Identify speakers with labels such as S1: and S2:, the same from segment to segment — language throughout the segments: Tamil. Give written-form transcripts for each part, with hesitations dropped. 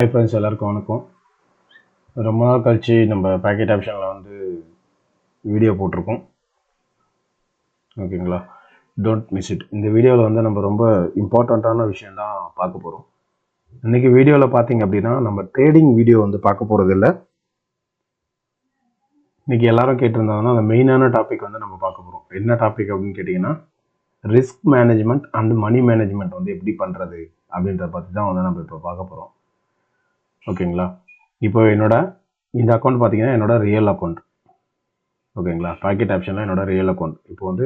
S1: ஹாய் ஃப்ரெண்ட்ஸ், எல்லாருக்கும் வணக்கம். ரொம்ப நாள் கழிச்சு நம்ம பேக்கெட் ஆப்ஷனில் வந்து வீடியோ போட்டிருக்கோம். ஓகேங்களா, டோன்ட் மிஸ் இட். இந்த வீடியோவில் வந்து நம்ம ரொம்ப இம்பார்ட்டண்ட்டான விஷயம் தான் பார்க்க போகிறோம். இன்றைக்கி வீடியோவில் பார்த்தீங்க அப்படின்னா நம்ம ட்ரேடிங் வீடியோ வந்து பார்க்க போகிறது இல்லை. இன்றைக்கி எல்லாரும் கேட்டிருந்தாங்கன்னா அந்த மெயினான டாபிக் வந்து நம்ம பார்க்க போகிறோம். என்ன டாபிக் அப்படின்னு கேட்டிங்கன்னா, risk management and money management வந்து எப்படி பண்ணுறது அப்படின்றத பற்றி தான் வந்து நம்ம இப்போ பார்க்க போகிறோம். ஓகேங்களா, இப்போ இந்த அக்கௌண்ட் பார்த்தீங்கன்னா என்னோட ரியல் அக்கௌண்ட். ஓகேங்களா, பாக்கெட் ஆப்ஷனில் என்னோட ரியல் அக்கௌண்ட் இப்போ வந்து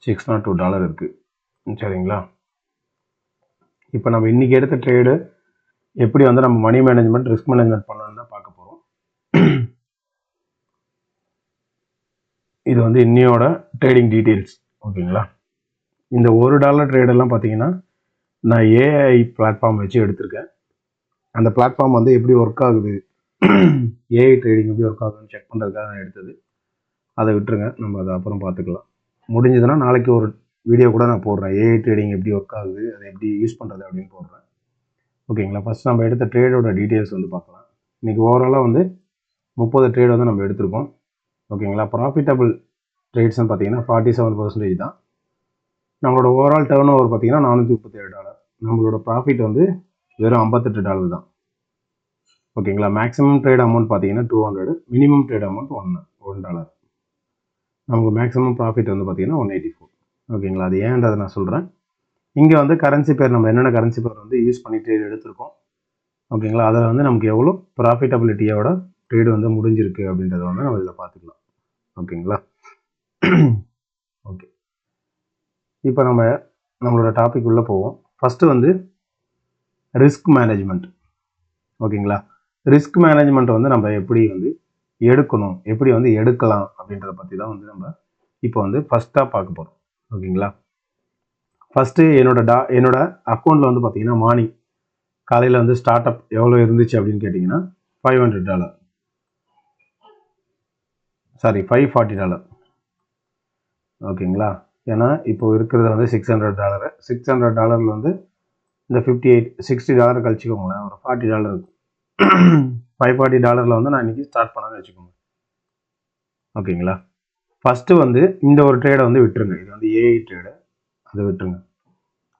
S1: $602 இருக்குது. சரிங்களா, இப்போ நம்ம இன்றைக்கி எடுத்த ட்ரேடு எப்படி வந்து நம்ம மணி மேனேஜ்மெண்ட் ரிஸ்க் மேனேஜ்மெண்ட் பண்ணணும்னு தான் பார்க்க போகிறோம். இது வந்து இன்னையோட ட்ரேடிங் டீட்டெயில்ஸ். ஓகேங்களா, இந்த $1 ட்ரேடெல்லாம் பார்த்தீங்கன்னா நான் ஏஐ பிளாட்ஃபார்ம் வச்சு எடுத்திருக்கேன். அந்த பிளாட்ஃபார்ம் வந்து எப்படி ஒர்க் ஆகுது, ஏஐ ட்ரேடிங் எப்படி ஒர்க் ஆகுதுன்னு செக் பண்ணுறதுக்காக நான் எடுத்தது. அதை விட்டுருங்க, நம்ம அதை அப்புறம் பார்த்துக்கலாம். முடிஞ்சதுன்னா நாளைக்கு ஒரு வீடியோ கூட நான் போடுறேன், ஏஐ ட்ரேடிங் எப்படி ஒர்க் ஆகுது, அதை எப்படி யூஸ் பண்ணுறது அப்படின்னு போடுறேன். ஓகேங்களா, ஃபஸ்ட் நம்ம எடுத்த ட்ரேடோட டீட்டெயில்ஸ் வந்து பார்க்கலாம். இன்றைக்கி ஓவராலாக வந்து 30 ட்ரேட் வந்து நம்ம எடுத்திருக்கோம். ஓகேங்களா, ப்ராஃபிட்டபிள் ட்ரேட்ஸ்னு பார்த்தீங்கன்னா 47% தான். நம்மளோட ஓவரால் டர்ன் ஓவர் பார்த்தீங்கன்னா $437. நம்மளோட ப்ராஃபிட் வந்து வெறும் $58 தான். ஓகேங்களா, மேக்ஸிமம் ட்ரேட் அமௌண்ட் பார்த்தீங்கன்னா 200, மினிமம் ட்ரேட் அமௌண்ட் $1. நமக்கு மேக்ஸிமம் ப்ராஃபிட் வந்து பார்த்தீங்கன்னா 184. ஓகேங்களா, அது ஏன்றதை நான் சொல்கிறேன். இங்கே வந்து கரன்சி பேர் நம்ம என்னென்ன கரன்சி பேர் வந்து யூஸ் பண்ணி ட்ரேட் எடுத்திருக்கோம். ஓகேங்களா, அதில் வந்து நமக்கு எவ்வளோ ப்ராஃபிட்டபிலிட்டியோட ட்ரேடு வந்து முடிஞ்சிருக்கு அப்படின்றத வந்து நம்ம இதில் பார்த்துக்கலாம். ஓகேங்களா, ஓகே, இப்போ நம்மளோட டாபிக் உள்ளே போவோம். ஃபஸ்ட்டு வந்து ரிஸ்க் மேனேஜ்மெண்ட். ஓகேங்களா, ரிஸ்க் மேனேஜ்மெண்ட் வந்து நம்ம எப்படி வந்து எடுக்கணும், எப்படி வந்து எடுக்கலாம் அப்படின்றத பற்றி தான் வந்து நம்ம இப்போ வந்து ஃபஸ்ட்டாக பார்க்க போகிறோம். ஓகேங்களா, ஃபஸ்ட்டு என்னோட அக்கௌண்ட்டில் வந்து பார்த்தீங்கன்னா மார்னிங் காலையில் வந்து ஸ்டார்ட் அப் எவ்வளோ இருந்துச்சு அப்படின்னு கேட்டிங்கன்னா $540. ஓகேங்களா, ஏன்னா இப்போ இருக்கிறது வந்து $600. $600 வந்து இந்த $60 கழிச்சுக்கோங்களேன், ஒரு $40 இருக்கும். $540 வந்து நான் இன்றைக்கி ஸ்டார்ட் பண்ணான்னு வச்சுக்கோங்க. ஓகேங்களா, ஃபஸ்ட்டு வந்து இந்த ஒரு ட்ரேடை வந்து விட்டுருங்க. இது வந்து ஏஐ ட்ரேடு, அதை விட்டுருங்க.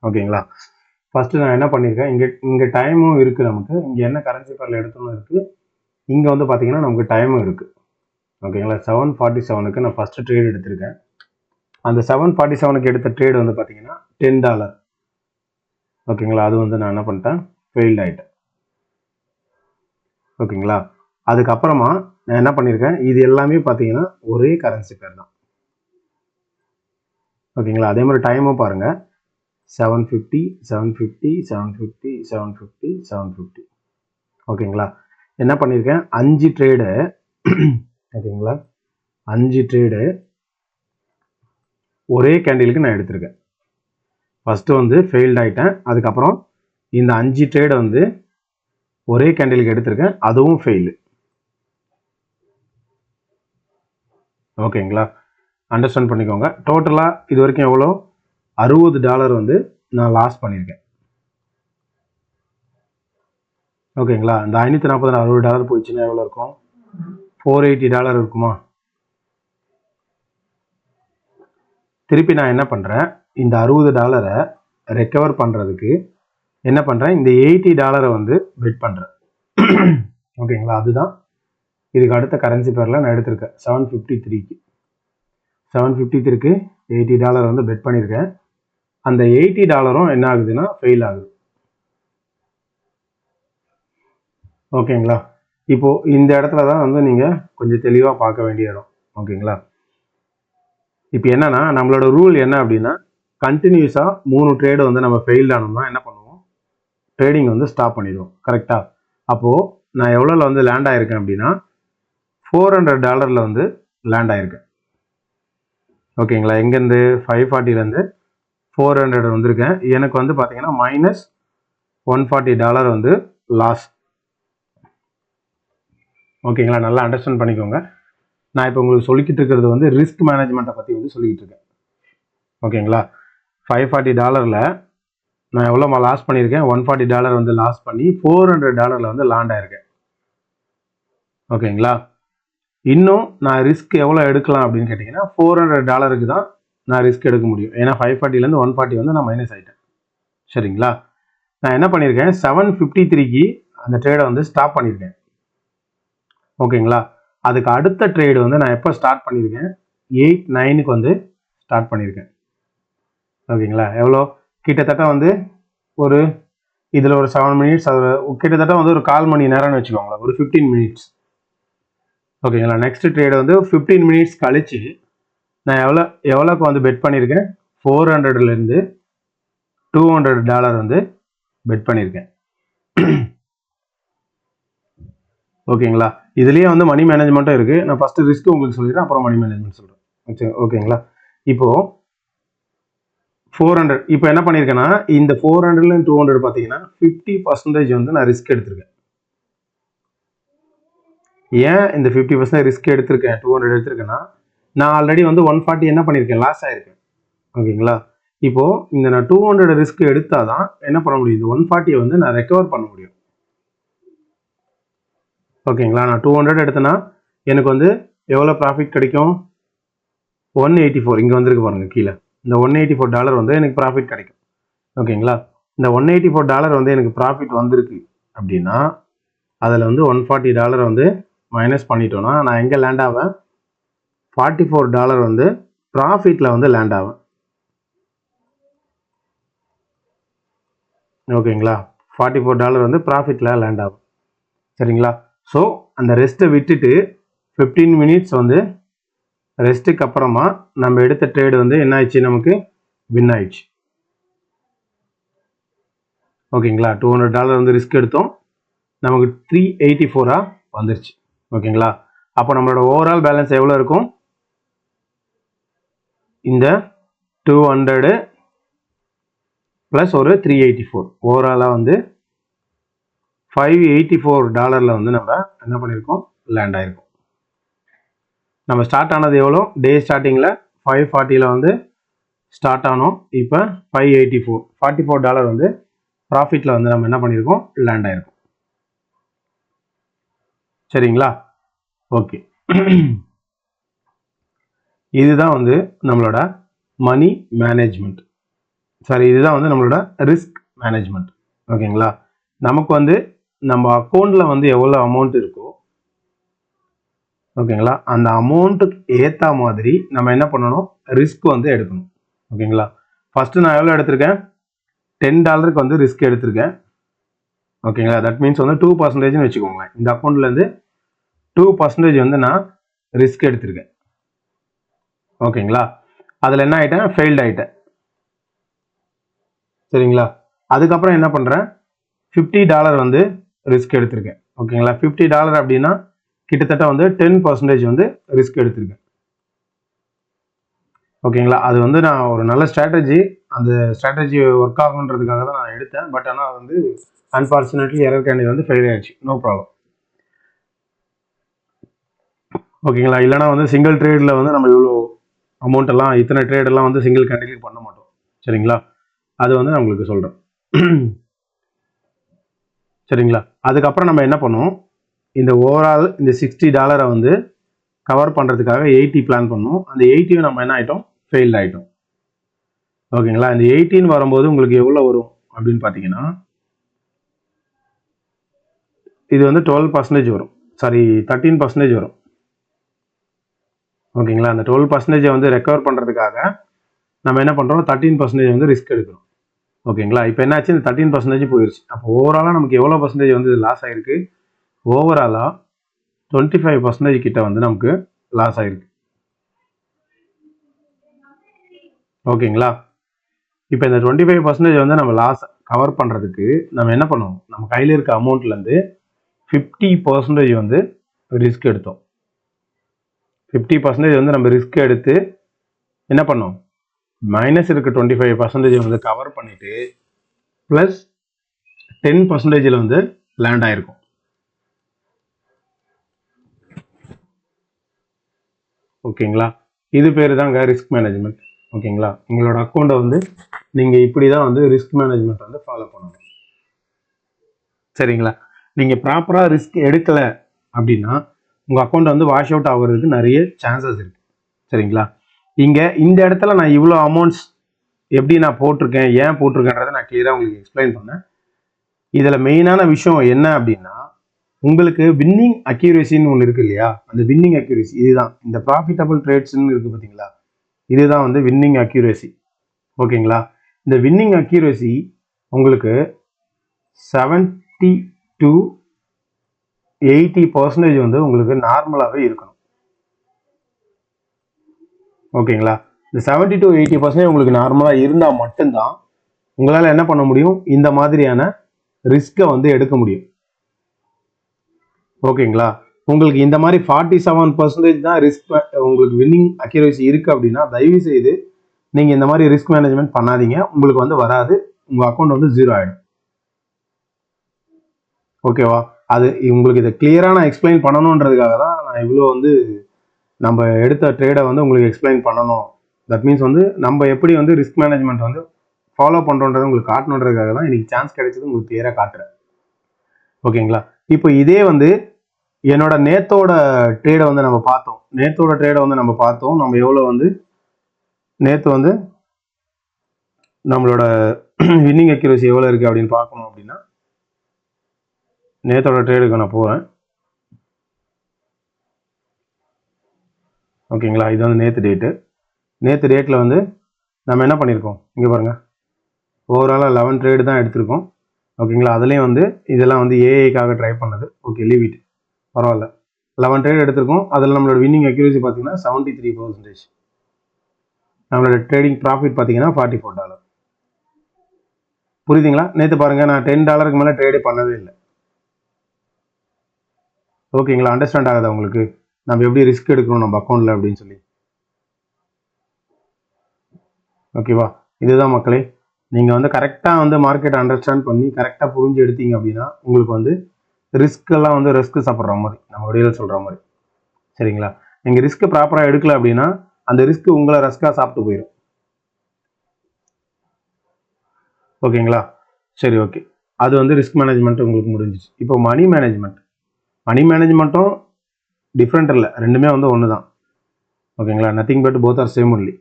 S1: ஓகேங்களா, ஃபஸ்ட்டு நான் என்ன பண்ணியிருக்கேன், இங்கே டைமும் இருக்குது. நமக்கு இங்கே என்ன கரன்சி பேரில் எடுத்தோம்னு இருக்குது. இங்கே வந்து பார்த்தீங்கன்னா நமக்கு டைமும் இருக்குது. ஓகேங்களா, 747க்கு நான் ஃபஸ்ட்டு ட்ரேட் எடுத்திருக்கேன். அந்த 747க்கு எடுத்த ட்ரேடு வந்து பார்த்தீங்கன்னா $10. ஓகேங்களா, அது வந்து நான் என்ன பண்ணிட்டேன், ஃபெயில்ட் ஆகிட்டேன். ஓகேங்களா, அதுக்கப்புறமா நான் என்ன பண்ணியிருக்கேன், இது எல்லாமே பார்த்தீங்கன்னா ஒரே கரன்சி பேர் தான். ஓகேங்களா, அதே மாதிரி டைமும் பாருங்கள், 750 750 750 750 750. ஓகேங்களா, என்ன பண்ணியிருக்கேன், 5 ட்ரேடு. ஓகேங்களா, 5 ட்ரேடு ஒரே கேண்டிலுக்கு நான் எடுத்திருக்கேன். ஃபஸ்ட்டு வந்து ஃபெயில்ட் ஆகிட்டேன். அதுக்கப்புறம் இந்த 5 ட்ரேடை வந்து ஒரே கேண்டிலுக்கு எடுத்திருக்கேன், அதுவும் ஃபெயிலு. ஓகேங்களா, அண்டர்ஸ்டாண்ட் பண்ணிக்கோங்க. டோட்டலாக இது வரைக்கும் எவ்வளோ, $60 வந்து நான் லாஸ் பண்ணியிருக்கேன். ஓகேங்களா, இந்த $540 $60 போயிடுச்சுன்னா எவ்வளோ இருக்கும், $480 இருக்குமா. திருப்பி நான் என்ன பண்ணுறேன், இந்த $60 ரெக்கவர் பண்ணுறதுக்கு என்ன பண்ணுறேன், இந்த $80 வந்து பெட் பண்ணுறேன். ஓகேங்களா, அதுதான் இதுக்கு அடுத்த கரன்சி பேரில் நான் எடுத்திருக்கேன். 753க்கு $80 வந்து பெட் பண்ணியிருக்கேன். அந்த $80 என்ன ஆகுதுன்னா ஃபெயில் ஆகுது. ஓகேங்களா, இப்போது இந்த இடத்துல தான் வந்து நீங்கள் கொஞ்சம் தெளிவாக பார்க்க வேண்டிய இடம். ஓகேங்களா, இப்போ என்னன்னா நம்மளோட ரூல் என்ன அப்படின்னா, கண்டினியூஸாக 3 ட்ரேடு வந்து நம்ம ஃபெயில்ட் ஆனோம்னா என்ன பண்ணுவோம், ட்ரேடிங் வந்து ஸ்டாப் பண்ணிடுவோம். கரெக்டாக, அப்போது நான் எவ்வளோவில் வந்து லேண்ட் ஆகிருக்கேன் அப்படின்னா $400 வந்து லேண்ட் ஆகிருக்கேன். ஓகேங்களா, எங்கேருந்து 540லேருந்து 400 வந்திருக்கேன். எனக்கு வந்து பார்த்தீங்கன்னா -$140 வந்து லாஸ். ஓகேங்களா, நல்லா அண்டர்ஸ்டாண்ட் பண்ணிக்கோங்க. நான் இப்போ உங்களுக்கு சொல்லிக்கிட்டு இருக்கிறது வந்து ரிஸ்க் மேனேஜ்மெண்ட்டை பற்றி வந்து சொல்லிக்கிட்டு இருக்கேன். ஓகேங்களா, $540 நான் எவ்வளோ லாஸ் பண்ணியிருக்கேன், $140 வந்து லாஸ் பண்ணி $400 வந்து லேண்ட் ஆயிருக்கேன். ஓகேங்களா. இன்னும் நான் ரிஸ்க் எவ்வளோ எடுக்கலாம் அப்படின்னு கேட்டிங்கன்னா $400 தான் நான் ரிஸ்க் எடுக்க முடியும். ஏன்னா 540லேருந்து 140 வந்து நான் மைனஸ் ஆகிட்டேன். சரிங்களா. நான் என்ன பண்ணியிருக்கேன், 753க்கு அந்த ட்ரேடை வந்து ஸ்டாப் பண்ணியிருக்கேன். ஓகேங்களா. அதுக்கு அடுத்த ட்ரேடு வந்து நான் எப்போ ஸ்டார்ட் பண்ணியிருக்கேன், 8-9க்கு வந்து ஸ்டார்ட் பண்ணியிருக்கேன். ஓகேங்களா. எவ்வளோ கிட்டத்தட்ட வந்து ஒரு இதில் ஒரு 7 மினிட்ஸ், அது கிட்டத்தட்ட வந்து ஒரு 1/4 மணி நேரம்னு வச்சுக்கோங்களேன், ஒரு 15 மினிட்ஸ். ஓகேங்களா. நெக்ஸ்ட் ட்ரேடு வந்து 15 மினிட்ஸ் கழிச்சு நான் எவ்வளோக்கு வந்து பெட் பண்ணியிருக்கேன், $400லேருந்து $200 வந்து பெட் பண்ணியிருக்கேன். ஓகேங்களா. இதுலேயே வந்து மணி மேனேஜ்மெண்ட்டும் இருக்குது. நான் ஃபஸ்ட்டு ரிஸ்க் உங்களுக்கு சொல்லிடுறேன், அப்புறம் மணி மேனேஜ்மெண்ட் சொல்கிறேன். ஓகேங்களா. இப்போது 400 இப்போ என்ன பண்ணியிருக்கேன்னா, இந்த 400லேருந்து 200 பார்த்தீங்கன்னா 50% வந்து நான் ரிஸ்க் எடுத்திருக்கேன். ஏன் இந்த 50% ரிஸ்க் எடுத்திருக்கேன், 200 எடுத்திருக்கேன்னா, நான் ஆல்ரெடி வந்து 140 என்ன பண்ணியிருக்கேன், லாஸ் ஆயிருக்கேன். ஓகேங்களா. இப்போது இந்த நான் 200 ரிஸ்க் எடுத்தால் தான் என்ன பண்ண முடியும், இந்த 140 வந்து நான் ரெக்கவர் பண்ண முடியும். ஓகேங்களா. நான் 200 எடுத்தேன்னா எனக்கு வந்து எவ்வளோ ப்ராஃபிட் கிடைக்கும், 184. இங்கே வந்திருக்கு பாருங்கள் கீழே, இந்த $184 வந்து எனக்கு ப்ராஃபிட் கிடைக்கும். ஓகேங்களா. இந்த $184 வந்து எனக்கு ப்ராஃபிட் வந்திருக்கு அப்படின்னா அதில் வந்து $140 வந்து மைனஸ் பண்ணிட்டோன்னா நான் எங்கே லேண்ட் ஆவேன், $44 வந்து ப்ராஃபிட்டில் வந்து லேண்ட் ஆவேன். ஓகேங்களா. $44 வந்து ப்ராஃபிட்டில் லேண்ட் ஆகும். சரிங்களா. ஸோ அந்த ரெஸ்ட்டை விட்டுட்டு 15 மினிட்ஸ் வந்து ரெஸ்ட்டுக்கு அப்புறமா நம்ம எடுத்த ட்ரேடு வந்து என்ன ஆயிடுச்சு, நமக்கு வின் ஆயிடுச்சு. ஓகேங்களா. $200 வந்து ரிஸ்க் எடுத்தோம், நமக்கு 384 வந்துருச்சு. ஓகேங்களா. அப்போ நம்மளோட ஓவரால் பேலன்ஸ் எவ்வளோ இருக்கும், இந்த 200 ப்ளஸ் ஒரு 384, ஓவராலாக வந்து $584 வந்து நம்ம என்ன பண்ணியிருக்கோம், லேண்ட் ஆகிருக்கோம். நம்ம ஸ்டார்ட் ஆனது எவ்வளோ, டே ஸ்டார்டிங்கில் 540 வந்து ஸ்டார்ட் ஆனோம். இப்போ 584, $44 வந்து ப்ராஃபிட்டில் வந்து நம்ம என்ன பண்ணியிருக்கோம், லேண்ட் ஆகிருக்கோம். சரிங்களா. ஓகே. இதுதான் வந்து நம்மளோட மணி மேனேஜ்மெண்ட். சரி, இதுதான் வந்து நம்மளோட ரிஸ்க் மேனேஜ்மெண்ட். ஓகேங்களா. நமக்கு வந்து நம்ம அக்கௌண்ட்டில் வந்து எவ்வளோ அமௌண்ட் இருக்கோ, ஓகேங்களா, அந்த அமௌண்ட்டுக்கு ஏற்ற மாதிரி நம்ம என்ன பண்ணணும், ரிஸ்க் வந்து எடுக்கணும். ஓகேங்களா. ஃபஸ்ட்டு நான் எவ்வளோ எடுத்திருக்கேன், $10க்கு வந்து ரிஸ்க் எடுத்திருக்கேன். ஓகேங்களா. தட் மீன்ஸ் வந்து 2% வச்சுக்கோங்க. இந்த அக்கௌண்ட்லேருந்து 2% வந்து நான் ரிஸ்க் எடுத்திருக்கேன். ஓகேங்களா. அதில் என்ன ஆகிட்டேன், ஃபெயில்டு ஆகிட்டேன். சரிங்களா. அதுக்கப்புறம் என்ன பண்ணுறேன், $50 வந்து ரிஸ்க் எடுத்திருக்கேன். ஓகேங்களா. $50 அப்படின்னா கிட்டத்தட்ட வந்து 10% வந்து ரிஸ்க் எடுத்திருக்கேன். ஓகேங்களா. அது வந்து நான் ஒரு நல்ல ஸ்ட்ராட்டஜி, அந்த ஸ்ட்ராட்டஜி ஒர்க் ஆகுன்றதுக்காக தான் நான் எடுத்தேன். பட் ஆனால் வந்து அன்ஃபார்ச்சுனேட்லி எரர் கேண்டில் வந்து ஃபெயில் ஆயிடுச்சு. No problem. ஓகேங்களா. இல்லைனா வந்து சிங்கிள் ட்ரேடில் வந்து நம்ம இவ்வளோ அமௌண்ட் எல்லாம், இத்தனை ட்ரேடெல்லாம் வந்து சிங்கிள் கேண்டிலுக்கு பண்ண மாட்டோம். சரிங்களா. அது வந்து நான் உங்களுக்கு சொல்கிறேன். சரிங்களா. அதுக்கப்புறம் நம்ம என்ன பண்ணுவோம், இந்த ஓவரால் இந்த $60 வந்து கவர் பண்ணுறதுக்காக 80 பிளான் பண்ணோம். அந்த 80 நம்ம என்ன ஆகிட்டோம், ஃபெயில்ட் ஆகிட்டோம். ஓகேங்களா. இந்த 18 வரும்போது உங்களுக்கு எவ்வளோ வரும் அப்படின்னு பார்த்தீங்கன்னா, இது வந்து 12% வரும், சாரி 13% வரும். ஓகேங்களா. அந்த 12% வந்து ரெக்கவர் பண்ணுறதுக்காக நம்ம என்ன பண்ணுறோம், 13% வந்து ரிஸ்க் எடுக்கிறோம். ஓகேங்களா. இப்போ என்னாச்சு, இந்த 13% போயிடுச்சு. அப்போ ஓவராலாக நமக்கு எவ்வளோ பர்சன்டேஜ் வந்து லாஸ் ஆகிருக்கு, ஓவராலாக 25% கிட்ட வந்து நமக்கு லாஸ் ஆகிருக்கு. ஓகேங்களா. இப்போ இந்த 25% வந்து நம்ம லாஸ் கவர் பண்ணுறதுக்கு நம்ம என்ன பண்ணுவோம், நம்ம கையில் இருக்க அமௌண்ட்லேருந்து 50% வந்து ரிஸ்க் எடுத்தோம். 50% வந்து நம்ம ரிஸ்க் எடுத்து என்ன பண்ணோம், மைனஸ் இருக்க 25% வந்து கவர் பண்ணிட்டு ப்ளஸ் 10% வந்து லேண்ட் ஆயிருக்கும். ஓகேங்களா. இது பேர் தாங்க ரிஸ்க் மேனேஜ்மெண்ட். ஓகேங்களா. உங்களோட அக்கௌண்ட்டை வந்து நீங்கள் இப்படி தான் வந்து ரிஸ்க் மேனேஜ்மெண்ட் வந்து ஃபாலோ பண்ணணும். சரிங்களா. நீங்கள் ப்ராப்பராக ரிஸ்க் எடுக்கலை அப்படின்னா உங்கள் அக்கௌண்ட் வந்து வாஷ் அவுட் ஆகுறதுக்கு நிறைய சான்சஸ் இருக்குது. சரிங்களா. இங்கே இந்த இடத்துல நான் இவ்வளோ அமௌண்ட்ஸ் எப்படி நான் போட்டிருக்கேன், ஏன் போட்டிருக்கேன்றதை நான் கிளியராக உங்களுக்கு எக்ஸ்பிளைன் பண்ணேன். இதில் மெயினான விஷயம் என்ன அப்படின்னா, உங்களுக்கு வின்னிங் அக்யூரேசின்னு ஒன்று இருக்கு இல்லையா, அந்த வின்னிங் அக்யூரேசி இதுதான். இந்த ப்ராஃபிட்டபிள் ட்ரேட்ஸ்ன்னு இருக்குது பார்த்தீங்களா, இதுதான் வந்து வின்னிங் அக்யூரேசி. ஓகேங்களா. இந்த வின்னிங் அக்யூரேசி உங்களுக்கு 70 to 80% வந்து உங்களுக்கு நார்மலாகவே இருக்கணும். ஓகேங்களா. இந்த 70 to 80% உங்களுக்கு நார்மலாக இருந்தால் மட்டும்தான் உங்களால் என்ன பண்ண முடியும், இந்த மாதிரியான ரிஸ்கை வந்து எடுக்க முடியும். ஓகேங்களா. உங்களுக்கு இந்த மாதிரி 47% தான் ரிஸ்க் உங்களுக்கு வின்னிங் அக்யூரேசி இருக்குது அப்படின்னா தயவு செய்து நீங்கள் இந்த மாதிரி ரிஸ்க் மேனேஜ்மெண்ட் பண்ணாதீங்க. உங்களுக்கு வந்து வராது, உங்கள் அக்கௌண்ட் வந்து 0 ஆகிடும். ஓகேவா. அது உங்களுக்கு இதை கிளியராக நான் எக்ஸ்பிளைன் பண்ணணுன்றதுக்காக தான் நான் இவ்வளோ வந்து நம்ம எடுத்த ட்ரேடை வந்து உங்களுக்கு எக்ஸ்பிளைன் பண்ணணும். தட் மீன்ஸ் வந்து நம்ம எப்படி வந்து ரிஸ்க் மேனேஜ்மெண்ட் வந்து ஃபாலோ பண்ணுறோன்றதை உங்களுக்கு காட்டணுன்றதுக்காக தான் இன்றைக்கி சான்ஸ் கிடைச்சது உங்களுக்கு கிளியராக காட்டுறேன். ஓகேங்களா. இப்போ இதே வந்து என்னோட நேத்தோட ட்ரேடை வந்து நம்ம பார்த்தோம். நம்ம எவ்வளோ வந்து நேற்று வந்து நம்மளோட வின்னிங் அக்யூரசி எவ்வளோ இருக்குது அப்படின்னு பார்க்கணும் அப்படின்னா நேத்தோட ட்ரேடுக்கு நான் போகிறேன். ஓகேங்களா. இது வந்து நேற்று டேட்டில் வந்து நம்ம என்ன பண்ணியிருக்கோம், இங்கே பாருங்கள், ஓவராலாக 11 ட்ரேடு தான் எடுத்திருக்கோம். ஓகேங்களா. அதுலேயும் வந்து இதெல்லாம் வந்து ஏஐக்காக ட்ரை பண்ணது. ஓகே, லீவ் இட், பரவாயில்ல. 11 ட்ரேட் எடுத்திருக்கோம். அதில் நம்மளோட வின்னிங் அக்யூரசி பார்த்தீங்கன்னா 73%. நம்மளோட ட்ரேடிங் ப்ராஃபிட் பார்த்தீங்கன்னா $44. புரியுதுங்களா. நேற்று பாருங்கள், நான் $10 மேலே ட்ரேடே பண்ணவே இல்லை. ஓகேங்களா. அண்டர்ஸ்டாண்ட் ஆகுதா உங்களுக்கு நம்ம எப்படி ரிஸ்க் எடுக்கணும் நம்ம அக்கௌண்ட்டில் அப்படின்னு சொல்லி. ஓகேவா. இதுதான் மக்களே, நீங்கள் வந்து கரெக்டாக வந்து மார்க்கெட் அண்டர்ஸ்டாண்ட் பண்ணி கரெக்டாக புரிஞ்சு எடுத்தீங்க அப்படின்னா உங்களுக்கு வந்து ரிஸ்க்கெல்லாம் வந்து ரிஸ்க் சாப்பிட்ற மாதிரி நம்ம வெளியில் சொல்கிற மாதிரி. சரிங்களா. நீங்கள் ரிஸ்க் ப்ராப்பராக எடுக்கல அப்படின்னா அந்த ரிஸ்க் உங்களை ரிஸ்க்காக சாப்பிட்டு போயிடும். ஓகேங்களா. சரி, ஓகே. அது வந்து ரிஸ்க் மேனேஜ்மெண்ட் உங்களுக்கு முடிஞ்சிச்சு. இப்போ மணி மேனேஜ்மெண்ட்டும் டிஃப்ரெண்ட் இல்லை, ரெண்டுமே வந்து ஒன்று தான். ஓகேங்களா. Nothing but both are same only.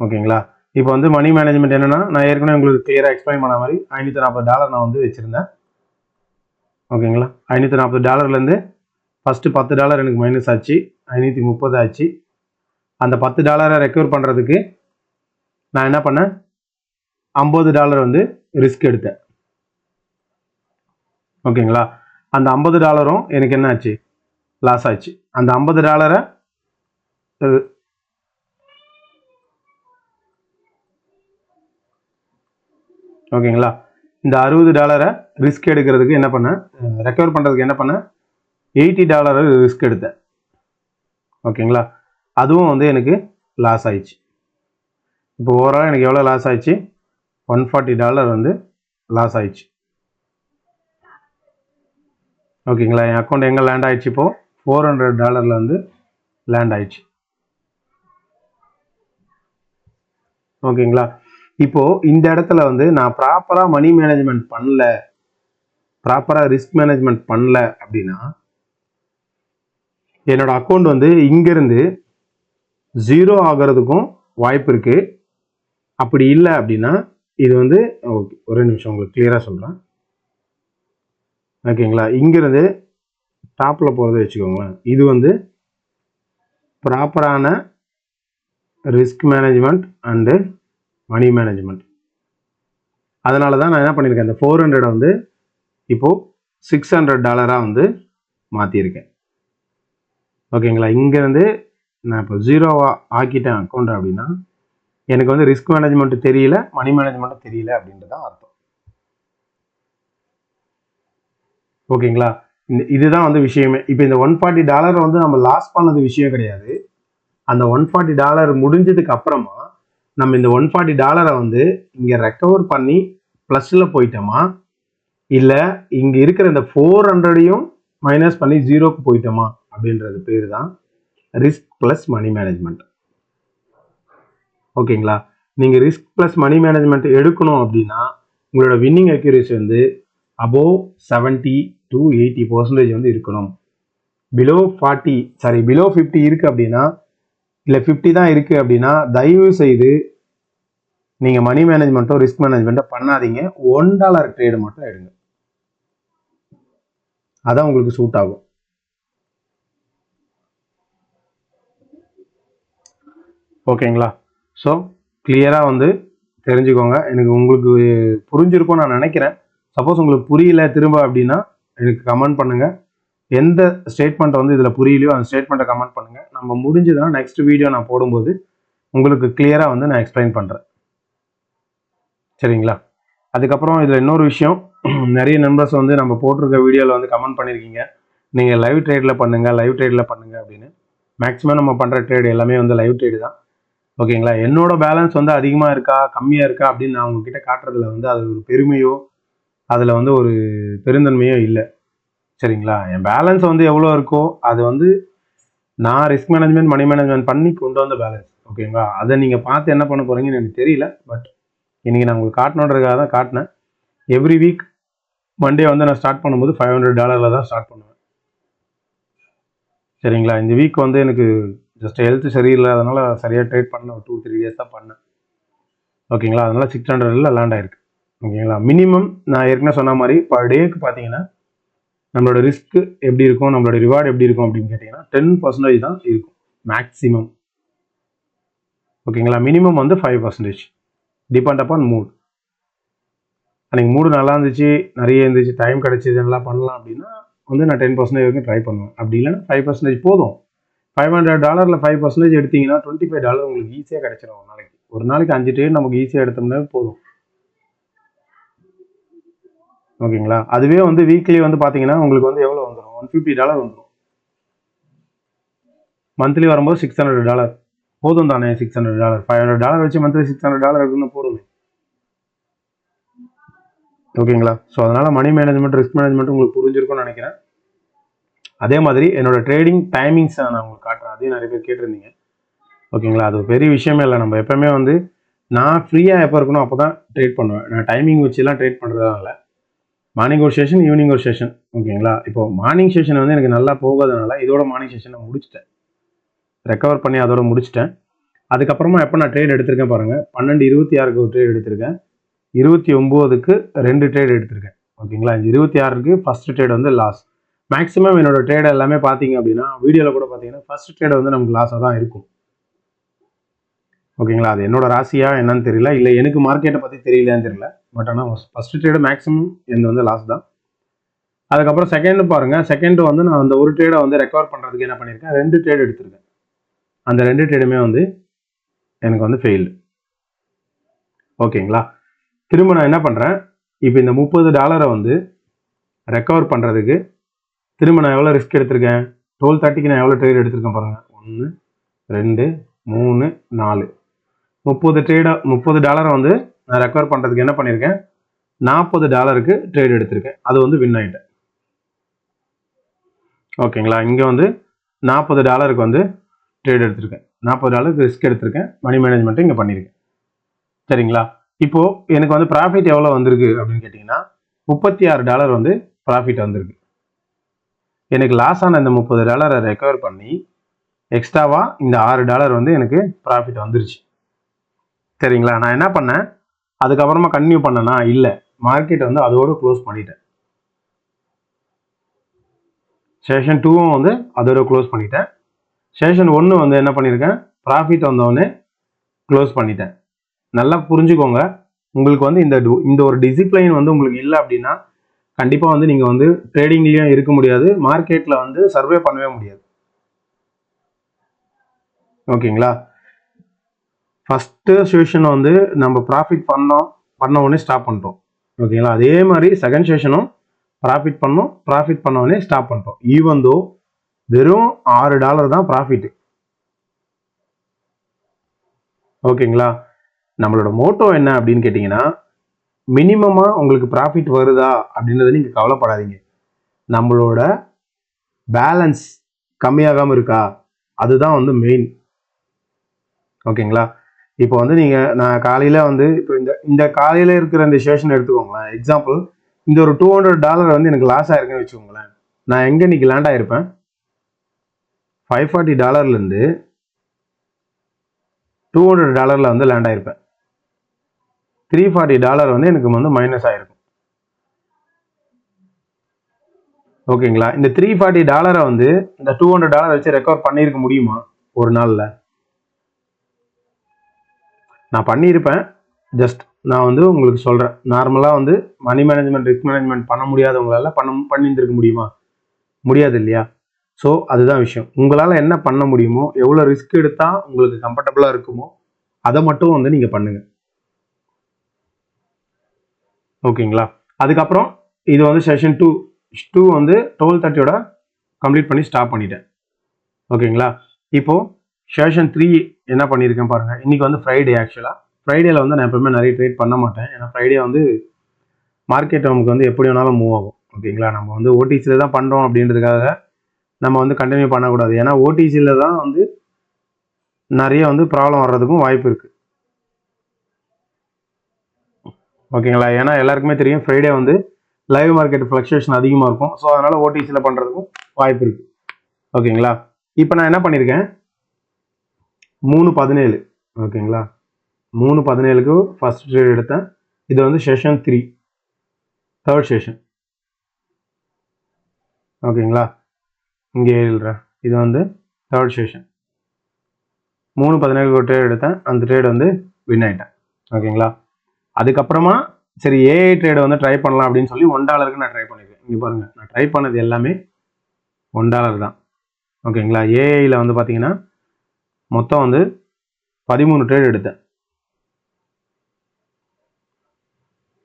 S1: ஓகேங்களா. இப்போ வந்து மணி மேனேஜ்மெண்ட் என்னன்னா, நான் ஏற்கனவே உங்களுக்கு கிளியராக எக்ஸ்பிளைன் பண்ண மாதிரி $540 நான் வந்து வச்சுருந்தேன். ஓகேங்களா. $540 ஃபஸ்ட்டு $10 எனக்கு மைனஸ் ஆச்சு, $530 ஆச்சு. அந்த $10 ரெக்கவர் பண்ணுறதுக்கு நான் என்ன பண்ணேன், $50 வந்து ரிஸ்க் எடுத்தேன். ஓகேங்களா. அந்த $50 எனக்கு என்ன ஆச்சு, லாஸ் ஆச்சு. அந்த $50 ஓகேங்களா. இந்த $60 ரிஸ்க் எடுக்கிறதுக்கு என்ன பண்ணேன், ரெக்கவர் பண்ணுறதுக்கு என்ன பண்ணேன், $80 ரிஸ்க் எடுத்தேன். ஓகேங்களா. அதுவும் வந்து எனக்கு லாஸ் ஆயிடுச்சு. இப்போ ஓவரால் எனக்கு எவ்வளோ லாஸ் ஆயிடுச்சு, $140 வந்து லாஸ் ஆயிடுச்சு. ஓகேங்களா. என் அக்கௌண்ட் எங்கே லேண்ட் ஆயிடுச்சு, இப்போது $400 வந்து லேண்ட் ஆயிடுச்சு. ஓகேங்களா. இப்போது இந்த இடத்துல வந்து நான் ப்ராப்பராக மணி மேனேஜ்மெண்ட் பண்ணல, ப்ராப்பராக ரிஸ்க் மேனேஜ்மெண்ட் பண்ணல அப்படின்னா என்னோட அக்கௌண்ட் வந்து இங்கேருந்து 0 ஆகிறதுக்கும் வாய்ப்பு இருக்குது. அப்படி இல்லை அப்படின்னா இது வந்து ஓகே, ஒரே நிமிஷம் உங்களுக்கு கிளியராக சொல்கிறேன். ஓகேங்களா. இங்கேருந்து டாப்பில் போகிறத வச்சுக்கோங்களேன். இது வந்து ப்ராப்பரான risk management and money management. அதனால தான் நான் என்ன பண்ணியிருக்கேன், இந்த 400 வந்து இப்போது $600 வந்து மாற்றியிருக்கேன். ஓகேங்களா. இங்கேருந்து நான் இப்போ 0 ஆக்கிட்டேன் அக்கௌண்ட் அப்படின்னா எனக்கு வந்து ரிஸ்க் மேனேஜ்மெண்ட்டு தெரியல, மணி மேனேஜ்மெண்ட்டும் தெரியல அப்படின்றதான் அர்த்தம். ஓகேங்களா. இதுதான் வந்து விஷயமே. இப்போ இந்த $140 வந்து நம்ம லாஸ் பண்ணது விஷயம் கிடையாது. அந்த $140 முடிஞ்சதுக்கு அப்புறமா நம்ம இந்த $140 வந்து இங்கே ரெக்கவர் பண்ணி ப்ளஸில் போயிட்டோமா, இல்லை இங்கே இருக்கிற இந்த 400ஐயும் மைனஸ் பண்ணி 0க்கு போயிட்டோமா அப்படின்றது பேர் தான் ரிஸ்க் ப்ளஸ் மணி மேனேஜ்மெண்ட். ஓகேங்களா. நீங்கள் ரிஸ்க் ப்ளஸ் மணி மேனேஜ்மெண்ட் எடுக்கணும் அப்படின்னா உங்களோட வின்னிங் அக்யூரேசி வந்து அபோவ் 70 to 80% வந்து இருக்கணும். பிலோ 50 இருக்குது அப்படின்னா, இல்லை 50 தான் இருக்குது அப்படின்னா, தயவு செய்து நீங்கள் மணி மேனேஜ்மெண்ட்டோ ரிஸ்க் மேனேஜ்மெண்ட்டோ பண்ணாதீங்க. $1 ட்ரேடு மட்டும் எடுங்க, அதான் உங்களுக்கு சூட் ஆகும். ஓகேங்களா. ஸோ கிளியராக வந்து தெரிஞ்சுக்கோங்க. எனக்கு உங்களுக்கு புரிஞ்சிருக்கும்னு நான் நினைக்கிறேன். சப்போஸ் உங்களுக்கு புரியல திரும்ப அப்படின்னா எனக்கு கமெண்ட் பண்ணுங்கள். எந்த ஸ்டேட்மெண்ட் வந்து இதில் புரியலையோ அந்த ஸ்டேட்மெண்ட்டை கமெண்ட் பண்ணுங்கள். நம்ம முடிஞ்சதுன்னா நெக்ஸ்ட் வீடியோ நான் போடும்போது உங்களுக்கு கிளியராக வந்து நான் எக்ஸ்பிளைன் பண்ணுறேன். சரிங்களா. அதுக்கப்புறம் இதில் இன்னொரு விஷயம், நிறைய நம்பர்ஸ் வந்து நம்ம போட்டிருக்க வீடியோவில் வந்து கமெண்ட் பண்ணியிருக்கீங்க, நீங்கள் லைவ் ட்ரேடில் பண்ணுங்கள் அப்படின்னு. மேக்ஸிமம் நம்ம பண்ணுற ட்ரேடு எல்லாமே வந்து லைவ் ட்ரேடு தான். ஓகேங்களா. என்னோட பேலன்ஸ் வந்து அதிகமாக இருக்கா கம்மியாக இருக்கா அப்படின்னு நான் உங்ககிட்ட காட்டுறதுல வந்து அது ஒரு பெருமையோ அதில் வந்து ஒரு பெருந்தன்மையோ இல்லை. சரிங்களா. என் பேலன்ஸ் வந்து எவ்வளோ இருக்கோ அது வந்து நான் ரிஸ்க் மேனேஜ்மெண்ட் மணி மேனேஜ்மெண்ட் பண்ணி கொண்டு வந்த பேலன்ஸ். ஓகேங்களா. அதை நீங்கள் பார்த்து என்ன பண்ண போகிறீங்கன்னு எனக்கு தெரியல. பட் இன்றைக்கி நான் உங்களுக்கு காட்டணுன்றதுக்காக தான் காட்டினேன். எவ்ரி வீக் மண்டே வந்து நான் ஸ்டார்ட் பண்ணும்போது $500 தான் ஸ்டார்ட் பண்ணுவேன். சரிங்களா. இந்த வீக் வந்து எனக்கு ஜஸ்ட் ஹெல்த் சரியில்லை, அதனால் சரியாக ட்ரேட் பண்ண ஒரு 2-3 டேஸ் தான் பண்ணேன். ஓகேங்களா. அதனால் 600 லேண்ட் ஆயிருக்கு. ஓகேங்களா. மினிமம் நான் ஏற்கனவே சொன்ன மாதிரி பர் டேக்கு பார்த்தீங்கன்னா நம்மளோட ரிஸ்க் எப்படி இருக்கும், நம்மளோட ரிவார்டு எப்படி இருக்கும் அப்படின்னு கேட்டிங்கன்னா 10% தான் இருக்கும் மேக்ஸிமம். ஓகேங்களா. மினிமம் வந்து 5%, டிபெண்ட் அப்பான் மூட். அன்றைக்கி மூடு நல்லா இருந்துச்சு, நிறைய இருந்துச்சு, டைம் கிடச்சிது, நல்லா பண்ணலாம் அப்படின்னா வந்து நான் 10% வரைக்கும் ட்ரை பண்ணுவேன். அப்படி இல்லைன்னா 5% போதும். $500 5% எடுத்தீங்கன்னா $25 உங்களுக்கு ஈஸியாக கிடைச்சிடும். ஒரு நாளைக்கு 5 ட்ரேட் நமக்கு ஈஸியாக எடுத்தோம்னா போதும். ஓகேங்களா. அதுவே வந்து வீக்லி வந்து பார்த்தீங்கன்னா உங்களுக்கு வந்து எவ்வளோ வந்துடும், $150 வந்துடும். மந்த்லி வரும்போது $600 போதும் தானே. $600 $500 வச்சு மந்த்லி $600 இருக்குன்னு போடுங்க. ஓகேங்களா. ஸோ அதனால் மணி மேனேஜ்மெண்ட் ரிஸ்க் மேனேஜ்மெண்ட் உங்களுக்கு புரிஞ்சிருக்கும்னு நினைக்கிறேன். அதே மாதிரி என்னோட ட்ரேடிங் டைமிங்ஸை நான் உங்களுக்கு காட்டுறேன். அதையும் நிறைய பேர் கேட்டிருந்தீங்க. ஓகேங்களா. அது பெரிய விஷயமே இல்லை. நம்ம எப்போவுமே வந்து நான் ஃப்ரீயாக எப்போ இருக்கணும் அப்போ தான் ட்ரேட் பண்ணுவேன். நான் டைமிங் வச்சுலாம் ட்ரேட் பண்ணுறதுனால மார்னிங் ஒரு செஷன், ஈவினிங் ஒரு செஷன். ஓகேங்களா. இப்போ மார்னிங் செஷன் வந்து எனக்கு நல்லா போகாதனால இதோட மார்னிங் செஷன் நான் முடிச்சிட்டேன், ரெக்கவர் பண்ணி அதோட முடிச்சிட்டேன். அதுக்கப்புறமா எப்போ நான் ட்ரேட் எடுத்திருக்கேன் பாருங்கள், 12:26க்கு ஒரு ட்ரேட் எடுத்திருக்கேன், 29க்கு 2 ட்ரேட் எடுத்திருக்கேன். ஓகேங்களா. 26க்கு ஃபர்ஸ்ட் ட்ரேட் வந்து லாஸ். மேக்ஸிமம் என்னோட ட்ரேட் எல்லாமே பார்த்தீங்க அப்படின்னா வீடியோவில் கூட பார்த்தீங்கன்னா ஃபர்ஸ்ட் ட்ரேட் வந்து நமக்கு லாஸாக தான் இருக்கும். ஓகேங்களா. அது என்னோட ராசியா என்னன்னு தெரியல, இல்லை எனக்கு மார்க்கெட்டை பற்றி தெரியலையான்னு தெரியல. பட் ஆனால் ஃபர்ஸ்ட் ட்ரேடு மேக்ஸிமம் எனக்கு வந்து லாஸ் தான். அதுக்கப்புறம் செகண்டு பாருங்கள், செகண்டு வந்து நான் அந்த ஒரு ட்ரேடை வந்து ரெக்கவர் பண்ணுறதுக்கு என்ன பண்ணியிருக்கேன், 2 ட்ரேட் எடுத்திருக்கேன். அந்த 2 ட்ரேடுமே வந்து எனக்கு வந்து ஃபெயில்டு. ஓகேங்களா. திரும்ப நான் என்ன பண்ணுறேன், இப்போ இந்த $30 வந்து ரெக்கவர் பண்ணுறதுக்கு திரும்ப நான் எவ்வளோ ரிஸ்க் எடுத்திருக்கேன், 12:30க்கு நான் எவ்வளோ ட்ரேட் எடுத்திருக்கேன் பாருங்கள், 1 2 3 4 $30 வந்து நான் ரெக்கவர் பண்ணுறதுக்கு என்ன பண்ணியிருக்கேன், $40க்கு ட்ரேட் எடுத்திருக்கேன். அது வந்து வின் ஆகிட்டேன். ஓகேங்களா. இங்கே வந்து $40க்கு வந்து ட்ரேட் எடுத்திருக்கேன், $40க்கு ரிஸ்க் எடுத்திருக்கேன், மணி மேனேஜ்மெண்ட்டு இங்கே பண்ணியிருக்கேன். சரிங்களா. இப்போது எனக்கு வந்து ப்ராஃபிட் எவ்வளோ வந்திருக்கு அப்படின்னு கேட்டிங்கன்னா $36 வந்து ப்ராஃபிட் வந்திருக்கு. எனக்கு லாஸ் ஆன இந்த $30 ரெக்கவர் பண்ணி எக்ஸ்ட்ராவாக இந்த $6 வந்து எனக்கு ப்ராஃபிட் வந்துருச்சு. சரிங்களா. நான் என்ன பண்ணேன், அதுக்கப்புறமா கன்டினியூ பண்ணேன்னா இல்லை, மார்க்கெட் வந்து அதோடு க்ளோஸ் பண்ணிட்டேன். செஷன் 2வும் வந்து அதோட க்ளோஸ் பண்ணிட்டேன். செஷன் 1 வந்து என்ன பண்ணியிருக்கேன், ப்ராஃபிட் வந்தோடனே க்ளோஸ் பண்ணிட்டேன். நல்லா புரிஞ்சுக்கோங்க. உங்களுக்கு வந்து இந்த ஒரு டிசிப்ளைன் வந்து உங்களுக்கு இல்லை அப்படின்னா கண்டிப்பாக வந்து நீங்கள் வந்து ட்ரேடிங்லேயும் இருக்க முடியாது, மார்க்கெட்டில் வந்து சர்வே பண்ணவே முடியாது. ஓகேங்களா. ஃபஸ்ட்டு செஷன் வந்து நம்ம ப்ராஃபிட் பண்ண உடனே ஸ்டாப் பண்ணிட்டோம். ஓகேங்களா. அதே மாதிரி செகண்ட் செஷனும் ப்ராஃபிட் பண்ண உடனே ஸ்டாப் பண்ணிட்டோம். ஈவன் தோ வெறும் $6 தான் ப்ராஃபிட்டு. ஓகேங்களா. நம்மளோட மோட்டோ என்ன அப்படின்னு கேட்டிங்கன்னா, மினிமமாக உங்களுக்கு ப்ராஃபிட் வருதா அப்படின்றத நீங்கள் கவலைப்படாதீங்க. நம்மளோட பேலன்ஸ் கம்மியாகாமல் இருக்கா, அதுதான் வந்து மெயின். ஓகேங்களா. இப்போ வந்து நீங்கள் நான் காலையில் வந்து இப்போ இந்த காலையில் இருக்கிற இந்த செஷன் எடுத்துக்கோங்களேன். எக்ஸாம்பிள் இந்த ஒரு $200 வந்து எனக்கு லாஸ் ஆயிருக்குன்னு வச்சுக்கோங்களேன். நான் எங்கே இன்னைக்கு லேண்ட் ஆகிருப்பேன்? $540 $200 வந்து லேண்ட் ஆகிருப்பேன். $340 வந்து எனக்கு வந்து மைனஸ் ஆகிருக்கும். ஓகேங்களா? இந்த $340 வந்து இந்த $200 வச்சு ரெக்கவர் பண்ணியிருக்க முடியுமா ஒரு நாளில்? நான் பண்ணியிருப்பேன். ஜஸ்ட் நான் வந்து உங்களுக்கு சொல்கிறேன். நார்மலாக வந்து மணி மேனேஜ்மெண்ட், ரிஸ்க் மேனேஜ்மெண்ட் பண்ண முடியாதவங்களால பண்ணியிருந்திருக்க முடியுமா? முடியாது இல்லையா? ஸோ அதுதான் விஷயம். உங்களால் என்ன பண்ண முடியுமோ, எவ்வளோ ரிஸ்க் எடுத்தால் உங்களுக்கு கம்ஃபர்டபுளாக இருக்குமோ அதை மட்டும் வந்து நீங்கள் பண்ணுங்கள். ஓகேங்களா? அதுக்கப்புறம் இது வந்து செஷன் 2 வந்து 12:30 கம்ப்ளீட் பண்ணி ஸ்டாப் பண்ணிட்டேன். ஓகேங்களா? இப்போது செஷன் 3 என்ன பண்ணியிருக்கேன் பாருங்கள். இன்றைக்கி வந்து ஃப்ரைடே. ஆக்சுவலாக ஃப்ரைடேயில் வந்து நான் எப்பவுமே நிறைய ட்ரேட் பண்ண மாட்டேன். ஏன்னா ஃப்ரைடே வந்து மார்க்கெட் நமக்கு வந்து எப்படி வேணாலும் மூவ் ஆகும். ஓகேங்களா? நம்ம வந்து ஓடிசியில் தான் பண்ணுறோம் அப்படின்றதுக்காக நம்ம வந்து கண்டினியூ பண்ணக்கூடாது. ஏன்னா ஓடிசியில் தான் வந்து நிறைய வந்து ப்ராப்ளம் வர்றதுக்கும் வாய்ப்பு இருக்குது. ஓகேங்களா? ஏன்னா எல்லாருக்குமே தெரியும் ஃப்ரைடே வந்து லைவ் மார்க்கெட் ஃப்ளக்சுவேஷன் அதிகமாக இருக்கும். ஸோ அதனால் ஓடிசியில் பண்ணுறதுக்கும் வாய்ப்பு இருக்குது. ஓகேங்களா? இப்போ நான் என்ன பண்ணியிருக்கேன், 3:17. ஓகேங்களா? 3:17க்கு ஃபர்ஸ்ட் ட்ரேட் எடுத்தேன். இது வந்து செஷன் 3, தேர்ட் செஷன். ஓகேங்களா? இங்கே எழுதுறேன். இது வந்து தேர்ட் செஷன். 3:17க்கு ஒரு ட்ரேட் எடுத்தேன். அந்த ட்ரேட் வந்து வின் ஆகிட்டேன். ஓகேங்களா? அதுக்கப்புறமா சரி ஏஐ ட்ரேடை வந்து ட்ரை பண்ணலாம் அப்படின்னு சொல்லி $1க்கு நான் ட்ரை பண்ணியிருக்கேன். இங்கே பாருங்கள், நான் ட்ரை பண்ணது எல்லாமே $1 தான். ஓகேங்களா? ஏஐயில் வந்து பார்த்தீங்கன்னா மொத்தம் வந்து 13 ட்ரேட் எடுத்தேன்.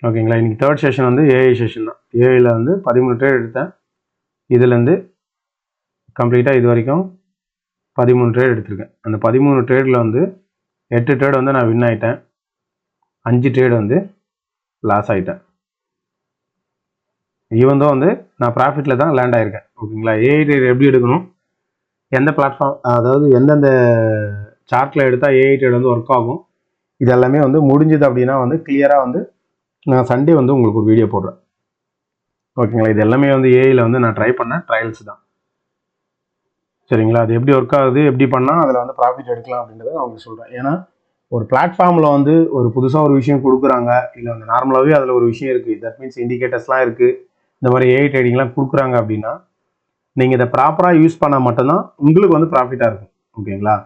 S1: ஓகேங்களா? இன்னைக்கு தேர்ட் செஷன் வந்து ஏஐ செஷன் தான். ஏஐயில் வந்து 13 ட்ரேட் எடுத்தேன். இதுலேருந்து கம்ப்ளீட்டாக இது வரைக்கும் 13 ட்ரேட் எடுத்திருக்கேன். அந்த 13 ட்ரேடில் வந்து 8 ட்ரேட் வந்து நான் வின் ஆகிட்டேன். 5 ட்ரேட் வந்து லாஸ் ஆகிட்டேன். ஈவன் தான் வந்து நான் ப்ராஃபிட்டில் தான் லேண்ட் ஆகிருக்கேன். ஓகேங்களா? ஏஐ ட்ரேட் எப்படி எடுக்கணும், எந்த பிளாட்ஃபார்ம், அதாவது எந்தெந்த சார்ட்டில் எடுத்தால் ஏஐ ட்ரேட் வந்து ஒர்க் ஆகும், இது எல்லாமே வந்து முடிஞ்சது அப்படின்னா வந்து கிளியராக வந்து நான் சண்டே வந்து உங்களுக்கு ஒரு வீடியோ போடுறேன். ஓகேங்களா? இது எல்லாமே வந்து ஏஐயில் வந்து நான் ட்ரை பண்ண ட்ரையல்ஸ் தான். சரிங்களா? அது எப்படி ஒர்க் ஆகுது, எப்படி பண்ணால் அதில் வந்து ப்ராஃபிட் எடுக்கலாம் அப்படின்றத நான் உங்களுக்கு சொல்கிறேன். ஏன்னா ஒரு பிளாட்ஃபார்மில் வந்து ஒரு புதுசாக ஒரு விஷயம் கொடுக்குறாங்க, இல்லை வந்து நார்மலாகவே அதில் ஒரு விஷயம் இருக்குது, தட் மீன்ஸ் இண்டிகேட்டர்ஸ்லாம் இருக்குது, இந்த மாதிரி ஏஐ ட்ரேடிங்லாம் கொடுக்குறாங்க அப்படின்னா நீங்கள் இதை ப்ராப்பராக யூஸ் பண்ணால் மட்டும்தான் உங்களுக்கு வந்து ப்ராஃபிட்டாக இருக்கும். ஓகேங்களா?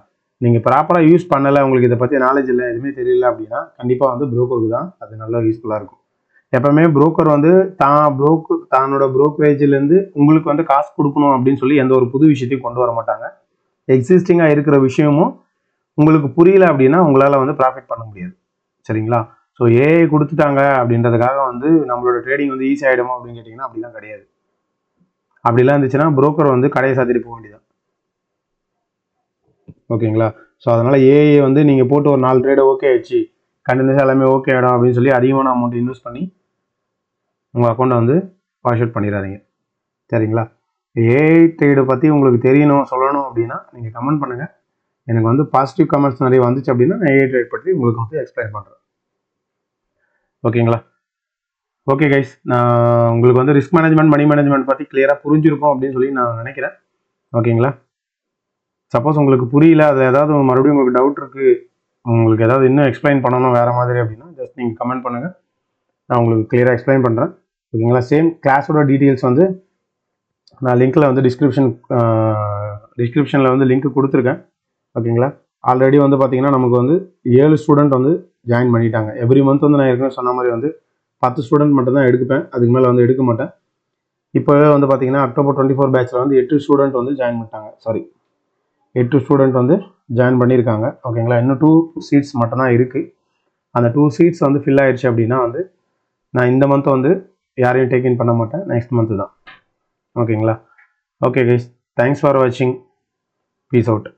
S1: நீங்கள் ப்ராப்பராக யூஸ் பண்ணலை, உங்களுக்கு இதை பற்றி நாலேஜ் இல்லை, எதுவுமே தெரியல அப்படின்னா கண்டிப்பாக வந்து ப்ரோக்கருக்கு தான் அது நல்லா யூஸ்ஃபுல்லாக இருக்கும். எப்பவுமே புரோக்கர் வந்து தன்னோட புரோக்கரேஜ்லேருந்து உங்களுக்கு வந்து காசு கொடுக்கணும் அப்படின்னு சொல்லி எந்த ஒரு புது விஷயத்தையும் கொண்டு வர மாட்டாங்க. எக்ஸிஸ்டிங்காக இருக்கிற விஷயமும் உங்களுக்கு புரியல அப்படின்னா உங்களால் வந்து ப்ராஃபிட் பண்ண முடியாது. சரிங்களா? ஸோ ஏஐ கொடுத்துட்டாங்க அப்படின்றதுக்காக வந்து நம்மளோட ட்ரேடிங் வந்து ஈஸி ஆகிடுமா அப்படின்னு கேட்டிங்கன்னா அப்படிலாம் கிடையாது. அப்படிலாம் இருந்துச்சுன்னா புரோக்கர் வந்து கடையை சாத்திட்டு போக வேண்டியதான். ஓகேங்களா? ஸோ அதனால் ஏஐ வந்து நீங்கள் போட்டு ஒரு 4 ட்ரேடு ஓகே ஆயிடுச்சு, கண்டினியூஸாக எல்லாமே ஓகே ஆகிடும் அப்படின்னு சொல்லி அதிகமான அமௌண்ட் இன்வெஸ்ட் பண்ணி உங்கள் அக்கௌண்ட்டை வந்து வாஷ் அவுட் பண்ணிடாதீங்க. சரிங்களா? ஏஐ ட்ரேடை பற்றி உங்களுக்கு தெரியணும், சொல்லணும் அப்படின்னா நீங்கள் கமெண்ட் பண்ணுங்கள். எனக்கு வந்து பாசிட்டிவ் கமெண்ட்ஸ் நிறைய வந்துச்சு அப்படின்னா நான் ஏஐ ட்ரேட் பற்றி உங்களுக்கு வந்து எக்ஸ்பிளைன் பண்ணுறேன். ஓகேங்களா? ஓகே கைஸ், நான் உங்களுக்கு வந்து ரிஸ்க் மேனேஜ்மெண்ட், மணி மேனேஜ்மெண்ட் பற்றி கிளியராக புரிஞ்சிருக்கும் அப்படின்னு சொல்லி நான் நினைக்கிறேன். ஓகேங்களா? சப்போஸ் உங்களுக்கு புரியல, அது ஏதாவது மறுபடியும் உங்களுக்கு டவுட் இருக்குது, உங்களுக்கு ஏதாவது இன்னும் எக்ஸ்பிளைன் பண்ணணும் வேறு மாதிரி அப்படின்னா ஜஸ்ட் நீங்கள் கமெண்ட் பண்ணுங்கள், நான் உங்களுக்கு கிளியராக எக்ஸ்பிளைன் பண்ணுறேன். ஓகேங்களா? சேம் கிளாஸோட டீட்டெயில்ஸ் வந்து நான் லிங்க்கில் வந்து டிஸ்கிரிப்ஷனில் வந்து லிங்க் கொடுத்துருக்கேன். ஓகேங்களா? ஆல்ரெடி வந்து பார்த்தீங்கன்னா நமக்கு வந்து 7 ஸ்டூடெண்ட் வந்து ஜாயின் பண்ணிட்டாங்க. எவ்ரி மந்த் வந்து நான் ஏற்கனவே சொன்ன மாதிரி வந்து 10 ஸ்டூடெண்ட் மட்டும் தான் எடுப்பேன், அதுக்கு மேலே வந்து எடுக்க மாட்டேன். இப்போவே வந்து பார்த்தீங்கன்னா அக்டோபர் 24 பேட்சில் வந்து 8 ஸ்டூடெண்ட் வந்து ஜாயின் பண்ணிட்டாங்க. 8 ஸ்டூடெண்ட் வந்து ஜாயின் பண்ணியிருக்காங்க. ஓகேங்களா? இன்னும் 2 சீட்ஸ் மட்டும்தான் இருக்குது. அந்த 2 சீட்ஸ் வந்து ஃபில் ஆயிடுச்சு அப்படின்னா வந்து நான் இந்த மந்த் வந்து யாரையும் டேக்கின் பண்ண மாட்டேன், நெக்ஸ்ட் மந்த்து தான். ஓகேங்களா? ஓகே கைஸ், தேங்க்ஸ் ஃபார் வாட்சிங். Peace out.